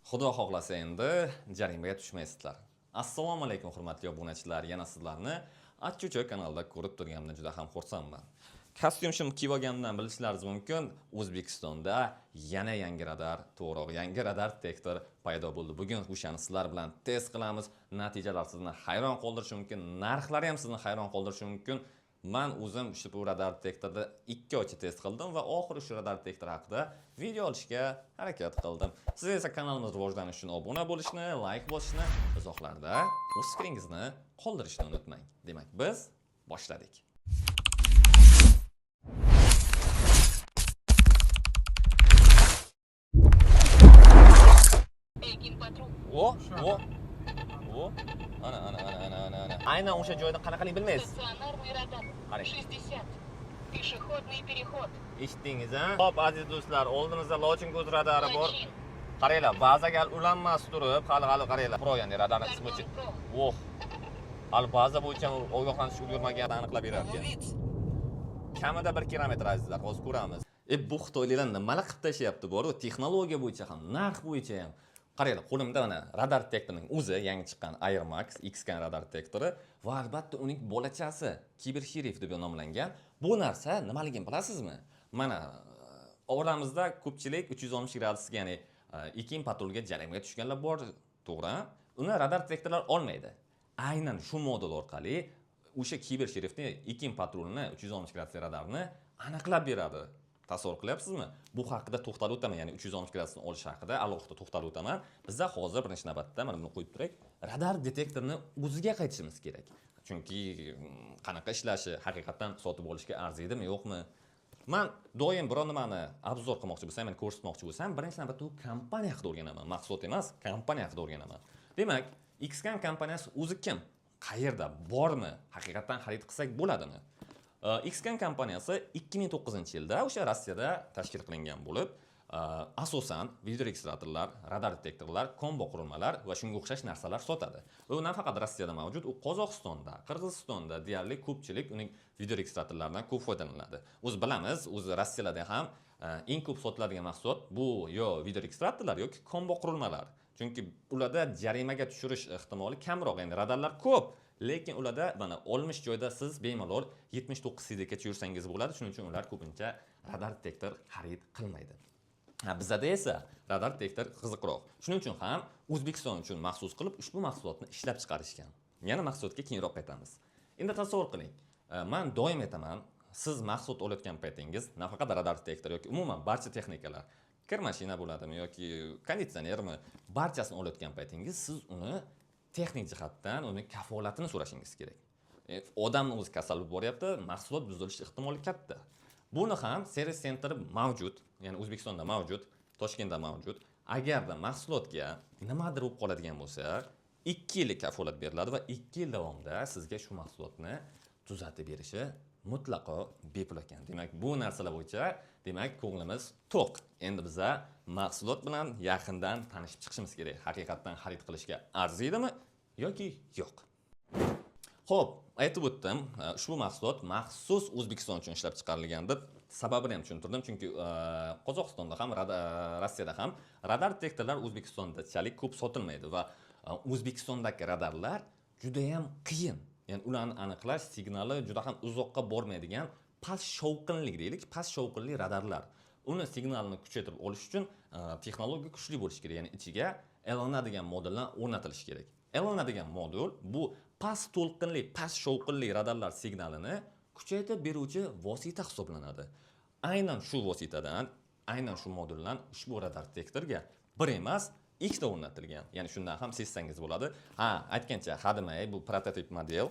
Xudo xohlasa endi jarimaga tushmaysizlar. Assalomu alaykum hurmatli obunachilar, yana sizlarni Achchucho kanalida ko'rib turganimdan juda ham xursandman. Kostyum kiyib olganimdan bilishlaringiz mumkin, O'zbekistonda yana yangi radar, to'g'ri, yangi radar detektor paydo bo'ldi. Bugun o'shani sizlar bilan test qilamiz. Natijalar sizni hayron qoldirishi mumkin, narxlari ham sizni hayron qoldirishi mumkin. Men o'zim bu radar detektorda 2 oy test qildim va oxiri shu radar detektor haqida video olishga harakat qildim. Siz esa kanalimiz rivojlanishi uchun obuna bo'lishni, like bosishni, izohlarda o'z fikringizni qoldirishni unutmang. Demak, biz boshladik. O. Ana. Aynan o'sha joyda qanaqaligini bilmaysiz. Стационарный радар. Qarang. 60. Пешеходный переход. Eshitdingiz, ha? Xo'p, aziz do'stlar, oldimizda lochin ko'z radari bor. Лочин. Qaranglar, ba'zaga ulanmas turib, hali qaranglar. Pro, ya'ni radarni qismi Картон Про. Voh. Hali baza bo'yicha ogohlantirish ulgurmagan aniqlab berarkan. Ловец. Kamida 1 kilometr azizlar, hozir ko'ramiz. Bu xitoyliklar nimalar qilib tashyapti bor-ku, texnologiya bo'yicha ham, narx bo'yicha ham. Qaranglar, qo'limda mana radar detektorining o'zi yangi chiqqan Air Max X-Scan radar detektori va albatta uning bolachasi Cyber Sheriff deb nomlangan. Bu narsa nimaligini bilasizmi? Mana oramizda ko'pchilik 360 gradusga, ya'ni Ekin patrulga jarimaga tushganlar bor, to'g'ri? Uni radar detektorlar olmaydi. Aynan shu modul orqali o'sha Cyber Sheriffning Ekin patrulini 360 gradus radarni aniqlab beradi. Tasavvur qilyapsizmi? Bu haqida to'xtalib o'taman, ya'ni 360 gradusni olish haqida alohida to'xtalib o'taman. Bizda hozir birinchi navbatda mana buni qo'yib turak, radar detektorni o'ziga qaytishimiz kerak. Chunki qanaqa ishlashi, haqiqatan sotib olishga arziydimi, yo'qmi? Men doim biror nimani obzor qilmoqchi bo'lsam, men ko'rsatmoqchi bo'lsam, birinchi navbatda u kompaniya haqida o'rganaman, mahsulot emas, kompaniya haqida o'rganaman. Demak, X-Scan kompaniyasi o'zi kim? Qayerda? Bormi? Haqiqatan xarid qilsak bo'ladimi? X-Scan kompaniyasi 2009-yilda o'sha Rossiyada tashkil qilingan bo'lib, asosan video registratorlar, radar detektorlar, kombo qurilmalar va shunga o'xshash narsalar sotadi. U nafaqat Rossiyada mavjud, u Qozog'istonda, Qirg'izistonda deyarli ko'pchilik uning video registratorlaridan ko'p foydalanadi. O'z bilamiz, o'zi Rossiyada ham eng ko'p sotiladigan mahsulot bu yo video registratorlar yoki kombo qurilmalar. Chunki ularda jarimaga tushirish ehtimoli kamroq, ya'ni radarlar ko'p. Lekin ularda mana 60 joyda siz bemalol 79 CDgacha yursangiz bo'ladi. Shuning uchun ular ko'pincha radar detektor xarid qilmaydi. Bizda esa radar detektor qiziqroq. Shuning uchun ham O'zbekiston uchun maxsus qilib ushbu mahsulotni ishlab chiqarishgan. Yana mahsulotga keyinroq qaytamiz. Endi tasavvur qiling. Men doim aytaman, siz mahsulot olayotgan paytingiz, nafaqat radar detektor yoki umuman barcha texnikalar, kir mashina bo'ladimi yoki konditsionermi, barchasini olayotgan paytingiz siz uni texnik jihatdan uni kafolatini so'rashingiz kerak. Odamning o'zi kasal bo'lib boryapti, mahsulot buzilish ehtimoli katta. Buni ham servis sentri mavjud, ya'ni O'zbekistonda mavjud, Toshkentda mavjud. Agarda mahsulotga nimadir bo'lib qoladigan bo'lsa, 2 yillik kafolat beriladi va 2 yil davomida sizga shu mahsulotni tuzatib berishi mutlaqo bepul ekan. Demak, bu narsalar bo'yicha, demak, ko'nglimiz to'q. Endi biza mahsulot bilan yaqindan tanishib chiqishimiz kerak. Haqiqatan xarid qilishga arziydimi yoki yo'q. Xo'p, aytib o'tdim, ushbu mahsulot maxsus O'zbekiston uchun ishlab chiqarilgan deb sababini ham tushuntirdim, chunki Qozog'istonda ham, Rossiyada ham radar detektorlar O'zbekistondachalik ko'p sotilmaydi va O'zbekistondagi radarlar juda ham qiyin. Ya'ni ularni aniqlash signali juda ham uzoqqa bormaydigan past shovqinli deylik, past shovqinli radarlar. Uni signalni kuchaytirib olish uchun texnologiya kuchli bo'lishi kerak, ya'ni ichiga Elona degan modullar o'rnatilishi kerak. Elona degan modul bu past to'lqinli, past shovqinli radarlar signalini kuchaytirib beruvchi vosita hisoblanadi. Aynan shu vositadan, aynan shu moduldan ushbu radar detektorga bir emas, ikkita o'rnatilgan. Ya'ni shundan ham sezsangiz bo'ladi. Aytgancha, hademay bu prototip model,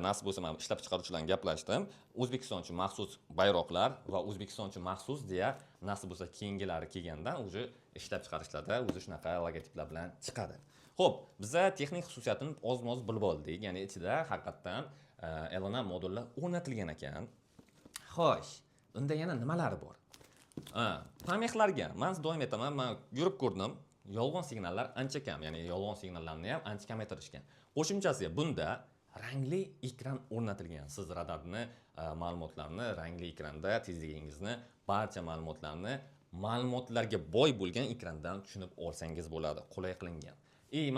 nasib bo'lsa men ishlab chiqaruvchilarga gaplashdim. O'zbekiston uchun maxsus bayroqlar va O'zbekiston uchun maxsus deya nasib bo'lsa keyingilari kelgandan o'zi ishlab chiqarishlarda o'zi shunaqa logotiplar bilan chiqadi. Xo'p, biza texnik xususiyatini oz-moz bilib oldik. Ya'ni ichida haqiqatan Elona modullar o'rnatilgan ekan. Xo'sh, unda yana nimalari bor? Pamexlarga men doim aytaman, men yurib ko'rdim. Yolg'on signallar ancha kam, ya'ni yolg'on signallarni ham ancha kamaytirishgan. Qo'shimchasiga bunda rangli ekran o'rnatilgan. Siz radarni ma'lumotlarni rangli ekranda tezligingizni, barcha ma'lumotlarni ma'lumotlarga boy bo'lgan ekrandan tushunib olsangiz bo'ladi, qulay qilingan.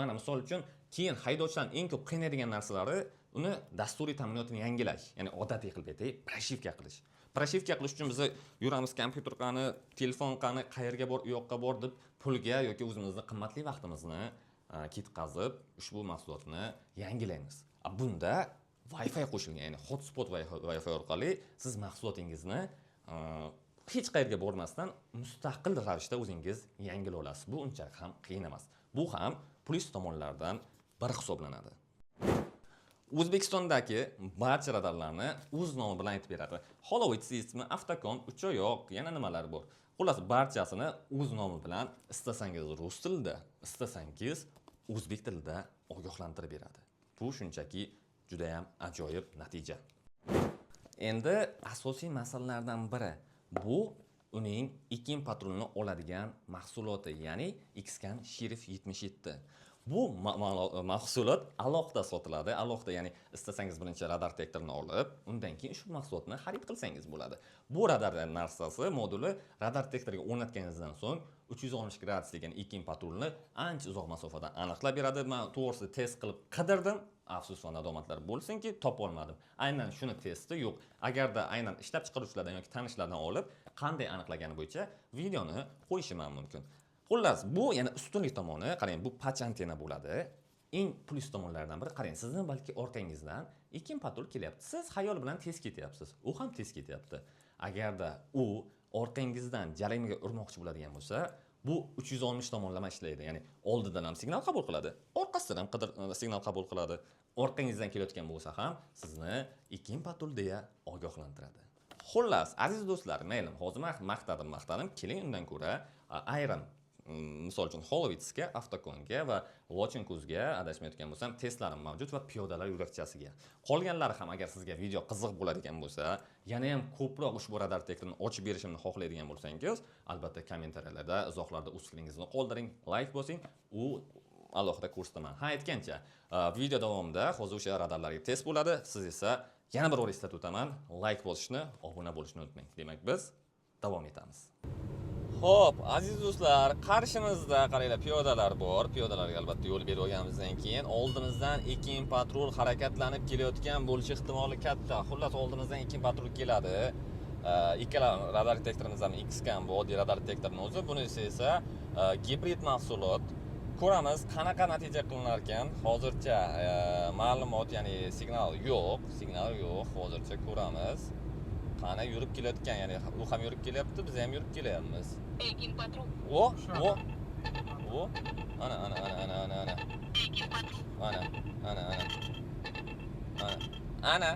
Mana misol uchun keyin haydovchilarning eng ko'p qiynaydigan narsalari uni dasturiy ta'minotini yangilash, ya'ni odatiy qilib aytay, proshivka qilish. Proshivka qilish uchun biz yuramiz, kompyuter qani, telefon qani, qayerga bor, u yoqqa bor deb pulga yoki o'zimizning qimmatli vaqtimizni ketkazib ushbu mahsulotni yangilaymiz. Bunda Wi-Fi qo'shilgan, ya'ni hotspot Wi-Fi orqali siz mahsulotingizni hech qayerga bormasdan mustaqil ravishda o'zingiz yangilay olasiz. Bu unchalik ham qiyin emas. Bu ham plus tomonlardan biri hisoblanadi. O'zbekistondagi barcha radarlarni o'z nomi bilan aytib beradi. Holovitz sistemi, Avtocom, uchoyoq, yana nimalar bor. Xullas, barchasini o'z nomi bilan istasangiz rus tilida, istasangiz o'zbek tilida ogohlantirib beradi. Bu shunchaki juda ham ajoyib natija. Endi asosiy masalalardan biri bu uning Ekin patrulni oladigan mahsuloti, ya'ni Xscan Sheriff 77. Bu mahsulot alohida sotiladi. Alohida, ya'ni istasangiz birinchi radar detektorini olib, undan keyin ushbu mahsulotni xarid qilsangiz bo'ladi. Bu radar narsasi moduli radar detektoriga o'rnatganingizdan so'ng 360 gradus degan Ekin patrulni ancha uzoq masofadan aniqlab beradi. Men to'g'risi test qilib qidirdim. Afsus va nadomatlar bo'lsinki, topa olmadim. Aynan shuni testi yo'q. Agarda aynan ishlab chiqaruvchilardan yoki tanishlardan olib, qanday aniqlagani bo'yicha videoni qo'yishim mumkin. Xullas, bu yana ustunlik tomoni, qarang, bu patch antena bo'ladi. Eng plus tomonlardan biri, qarang, sizning balki orqangizdan Ekin patrul kelyapti. Siz xayol bilan tez ketyapsiz. U ham tez ketyapti. Agarda u orqangizdan jarimaga urmoqchi bo'ladigan bo'lsa, bu 360 tomonlama ishlaydi. Ya'ni oldidan ham signal qabul qiladi, orqasidan ham signal qabul qiladi. Orqangizdan kelayotgan bo'lsa ham sizni Ekin patrul deya ogohlantiradi. Xullas, aziz do'stlar, mayli, hozir maqtadim, keling undan ko'ra ayrim misol uchun Holovitzga, Avtocomga va Lochenkuzga adashmayotgan bo'lsam, testlarim mavjud va piyodalar yo'lakchasiga. Qolganlari ham agar sizga video qiziq bo'ladigan bo'lsa, yana ham ko'proq ushbu radar detektorini ochib berishimni xohlaydigan bo'lsangiz, albatta kommentariyalarda, izohlarda o'z fikringizni qoldiring, like bosing. U alohida kursdaman. Aytgancha, video davomida hozir o'sha radarlarga test bo'ladi. Siz esa yana bir bor eslatib o'taman, like bosishni, obuna bo'lishni unutmang. Demak, biz davom etamiz. Xo'p, aziz do'stlar, qarshimizda qaranglar, piyodalar bor. Piyodalarga albatta yo'l berib olganimizdan keyin oldimizdan Ekin patrul harakatlanib kelayotgan bo'lishi ehtimoli katta. Xullas, oldimizdan Ekin patrul keladi. Ikkala radar detektorimiz ham Xscan bu oddiy radar detektorning o'zi. Buni esa gibrid mahsulot. Ko'ramiz qanaqa natija qilinar ekan. Hozircha ma'lumot, ya'ni signal yo'q. Hozircha ko'ramiz. Qana yurib kelayotgan, ya'ni u ham yurib kelyapti, biz ham yurib kelyapmiz. Ekin patrul. O. Ana. Ekin patrul. Ana.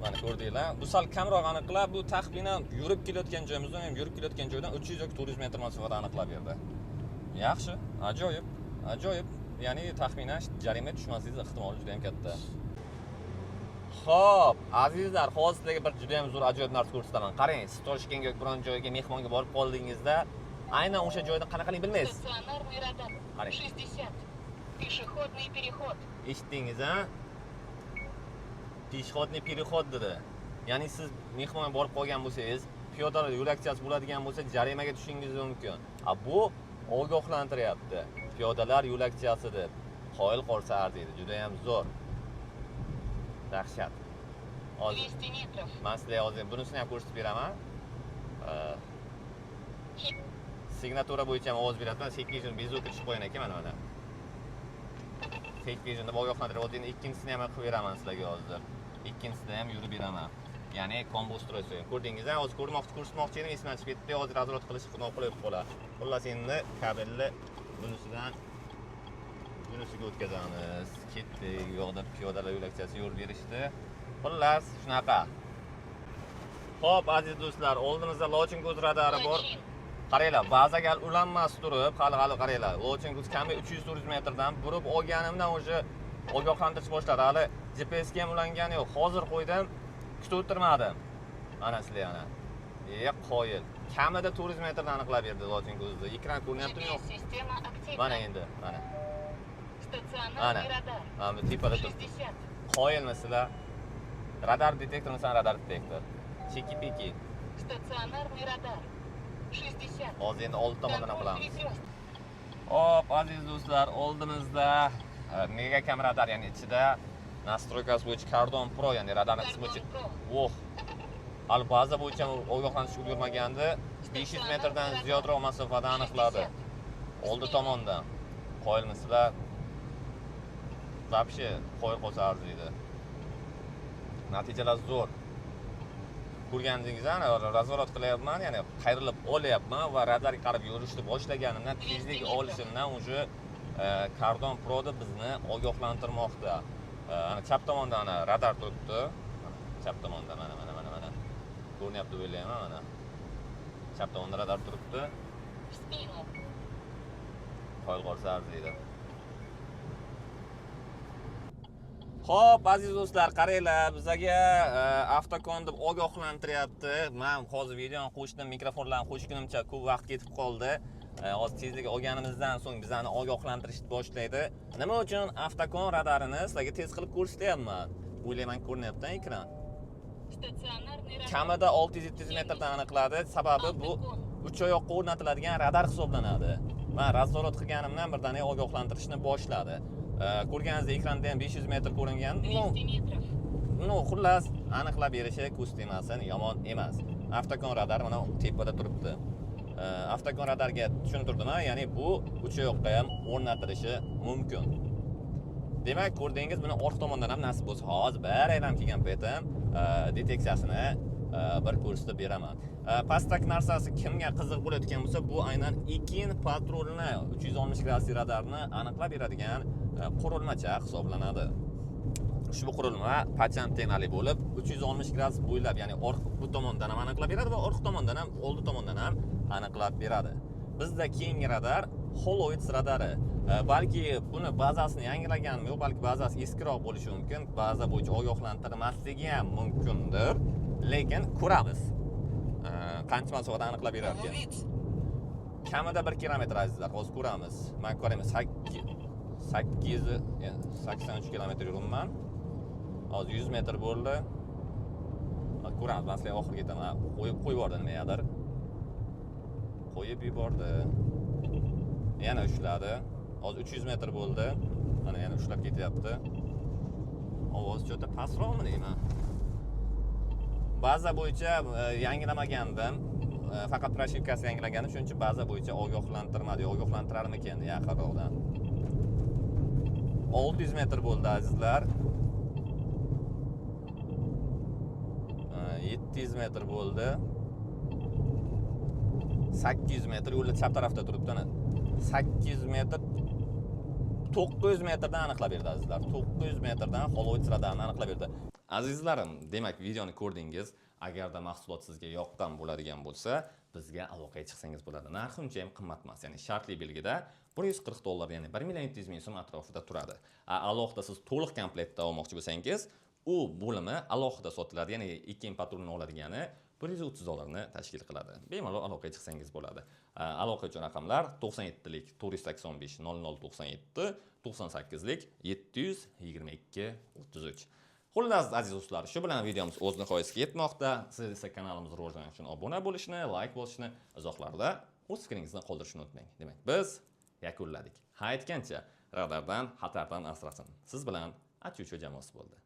Mana ko'rdinglar. Bu sal kamroq aniqlab, bu taxminan yurib kelayotgan joyimizdan ham yurib kelayotgan joydan 300 yoki 400 metr masofada aniqlab berdi. Yaxshi, ajoyib. Ya'ni taxminan jarima tushmasligingiz ehtimoli juda ham katta. Xo'p, azizlar, hozir sizlarga bir juda ham zo'r ajoyib narsa ko'rsataman. Qarang, siz Toshkentga yoki biron joyga mehmonga borib qoldingizda, aynan o'sha joyda qanaqaligini bilmaysiz. Стационарный радар. 60. Пешеходный переход. Eshitdingiz, ha? Peshxodniy переход dedi. Ya'ni siz mehmonga borib qolgan bo'lsangiz, piyodalar yo'lakchasi bo'ladigan bo'lsa, jarimaga tushishingiz mumkin. Bu ogohlantiryapti. Piyodalar yo'lakchasi deb. Qoyil qolsa arziydi, juda ham zo'r. Dahshat. 200 metrov. Men sizlarga hozir bunisini ham ko'rsatib beraman. Signatura bo'yicha ham ovoz beryapman. Sekvision bezovta tushib qo'ygan ekan mana. Sekvision deb ogohlantirib, hozir ikkinchisini ham qilib beraman sizlarga hozir. Ikkinchisida ham yurib beraman. Ya'ni kombo ustroysi. Ko'rdingiz-a, hozir ko'rsatmoqchi edim, esimdan chiqib ketdi. Hozir razrot qilish noqulay bo'lib qoladi. Xullas, endi kabelni bunisidan bunisiga o'tkazamiz. Ketdik, yo'qda piyodalar yo'lakchasi yo'l berishdi. Xullas, shunaqa. Xo'p, aziz do'stlar, oldimizda Lochenkuz radari bor. Qaranglar, bazaga ulanmas turib, hali qaranglar. Lochenkuz kami 300-400 metrdan burib olganimdan o'sha ogohlantirish boshladi. Hali GPS ga ham ulangani yo'q. Hozir qo'ydim, kutib o'tirmadim. Mana sizlar yana. Qoyil. Kamida 400 metrdan aniqlab berdi Lochenkuzni. Ekran ko'rinyaptimi yo'q? Система активна. Mana endi, mana. Стационарный радар. Mana tepada turibdi. 60. Qoyilmisizlar? Radar detektormi, radar detektor. Cheki-peki. Стационарный радар. 60. Hozir endi old tomondan ham Контроль qilamiz. перекресток. Hop, aziz do'stlar, oldimizda mega kam radar, ya'ni ichida nastroykasi bo'yicha Cardon Pro, ya'ni radarni qismi bo'yicha. Voh. Hali baza bo'yicha ogohlantirish ulgurmagandi. 500 metrdan ziyodroq masofada aniqladi. Oldi tomondan. Qo'yilmisizlar. Вообще qo'yib qo'ysa arziydi. Natijalar zo'r. Ko'rganingizdek, razvorat qilyapman, ya'ni qayrilib olyapman va radarga qarab yurishni boshlaganimdan tezlik olishimdan уже Cardon Pro'da bizni ogohlantirmoqda. Ana chap tomonda ana radar turibdi. Chap tomonda mana. Ko'ryapti o'ylayman mana. Chap tomonda radar turibdi. В спину. Qo'yib qolsa arziydi. Xo'p, aziz do'stlar, qaranglar, bizga Avtokon deb ogohlantiryapti. Men hozir videoni qo'shdim, mikrofonlarni qo'shgunimcha ko'p vaqt ketib qoldi. Hozir tezlik olganimizdan so'ng bizani ogohlantirishni boshlaydi. Nima uchun Avtokon radarini sizlarga tez qilib ko'rsatyapman? O'ylayman ko'rinyapti ekran. Стационарный радар. Kamida 600-700 metrdan aniqladi. Sababi bu uch oyoqqa o'rnatiladigan radar hisoblanadi. Men razvorat qilganimdan birdaniga ogohlantirishni boshladi. Ko'rganingizdek ekranda ham 500 metr ko'ringan. 200 метров. Xullas, aniqlab berishi ko'z tegmasin, yomon emas. Avtokon radar mana tepada turibdi. Avtokon radarga tushuntirdim, ya'ni bu uch oyoqqa ham o'rnatilishi mumkin. Demak, ko'rdingiz, buni orqa tomondan ham nasib bo'lsa, hozir barayam kelgan paytim deteksiyasini bir ko'rsatib beraman. Pastdagi narsasi kimga qiziq bo'layotgan bo'lsa, bu aynan Ekin patrulni 360 gradusli radarni aniqlab beradigan qurilmacha hisoblanadi. Ushbu qurilma patentli bo'lib, 360 gradus bo'ylab, ya'ni bu tomondan ham aniqlab beradi va orqa tomondan ham, oldi tomondan ham aniqlab beradi. Bizda keyingi radar Holoids radari. Balki buni bazasini yangilaganmi yo'q, balki bazasi eskiroq bo'lishi mumkin, baza bo'yicha ogohlantirmasligi ham mumkindir, lekin ko'ramiz. Qancha masofada aniqlab berar ekan. Kamida 1 kilometr azizlar, hozir ko'ramiz. Men ko'raman 83 kilometr yuribman. Hozir 100 metr bo'ldi. Ko'ramiz, men sizlarga oxirga ketaman. Qo'yib yubordi nimadir. Qo'yib yubordi. Yana ushladi. Hozir 300 metr bo'ldi. Mana yana ushlab ketyapti. Ovoz cho'ta pastroqmi deyman. Baza bo'yicha yangilamagandim. Faqat proshivkasi yangilaganim, shuning uchun baza bo'yicha ogohlantirmadi. Ogohlantirarmikan yaqinroqdan. 600 metr bo'ldi azizlar. 700 metr bo'ldi. 800 metr yo'lda chap tarafda turibdi. 800 metr 900 metrdan aniqlab berdi azizlar. 900 metrdan Holoids radarni aniqlab berdi. Azizlarim, demak videoni ko'rdingiz. Agarda mahsulot sizga yoqqan bo'ladigan bo'lsa, bizga aloqaga chiqsangiz bo'ladi. Narxi uncha ham qimmat emas, ya'ni shartli belgida $140, ya'ni 1,700,000 so'm atrofida turadi. Alohida siz to'liq komplektda olmoqchi bo'lsangiz, u bo'limi alohida sotiladi, ya'ni Ekin patrulni oladigani $130 tashkil qiladi. Bemalol aloqaga chiqsangiz bo'ladi. Aloqa uchun raqamlar 97lik 485 0097, 98lik 722 33. Xullas, aziz do'stlar, shu bilan videomiz o'z nihoyasiga yetmoqda. Siz esa kanalimiz rivojlanishi uchun obuna bo'lishni, like bosishni, izohlarda o'z fikringizni qoldirishni unutmang. Demak, biz yakunladik. Ha aytgancha, radardan, xatardan asrasin. Siz bilan Achucho jamoasi bo'ldi.